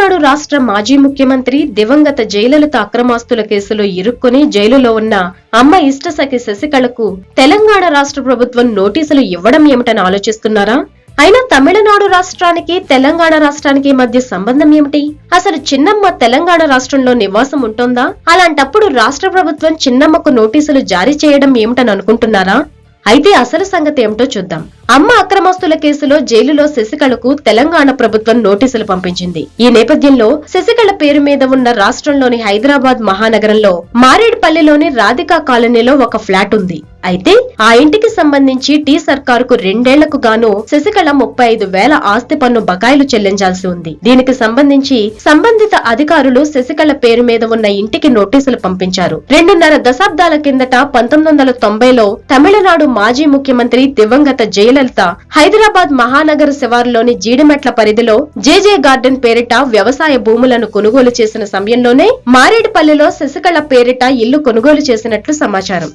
తమిళనాడు రాష్ట్ర మాజీ ముఖ్యమంత్రి దివంగత జయలలిత అక్రమాస్తుల కేసులో ఇరుక్కుని జైలులో ఉన్న అమ్మ ఇష్టసఖి శశికళకు తెలంగాణ రాష్ట్ర ప్రభుత్వం నోటీసులు ఇవ్వడం ఏమిటని ఆలోచిస్తున్నారా? అయినా తమిళనాడు రాష్ట్రానికి తెలంగాణ రాష్ట్రానికి మధ్య సంబంధం ఏమిటి? అసలు చిన్నమ్మ తెలంగాణ రాష్ట్రంలో నివాసం ఉంటోందా? అలాంటప్పుడు రాష్ట్ర ప్రభుత్వం చిన్నమ్మకు నోటీసులు జారీ చేయడం ఏమిటని అనుకుంటున్నారా? అయితే అసలు సంగతి ఏమిటో చూద్దాం. అమ్మ అక్రమాస్తుల కేసులో జైలులో శశికళకు తెలంగాణ ప్రభుత్వం నోటీసులు పంపించింది. ఈ నేపథ్యంలో శశికళ పేరు మీద ఉన్న రాష్ట్రంలోని హైదరాబాద్ మహానగరంలో మారేడుపల్లిలోని రాధికా కాలనీలో ఒక ఫ్లాట్ ఉంది. అయితే ఆ ఇంటికి సంబంధించి టీ సర్కారుకు 2 ఏళ్లకు గాను శశికళ 35,000 ఆస్తి పన్ను బకాయిలు చెల్లించాల్సి ఉంది. దీనికి సంబంధించి సంబంధిత అధికారులు శశికళ పేరు మీద ఉన్న ఇంటికి నోటీసులు పంపించారు. 2.5 దశాబ్దాల కిందట 1990లో తమిళనాడు మాజీ ముఖ్యమంత్రి దివంగత జయలలిత హైదరాబాద్ మహానగర శివారులోని జీడిమెట్ల పరిధిలో జేజే గార్డెన్ పేరిట వ్యవసాయ భూములను కొనుగోలు చేసిన సమయంలోనే మారేడుపల్లిలో శశికళ పేరిట ఇల్లు కొనుగోలు చేసినట్లు సమాచారం.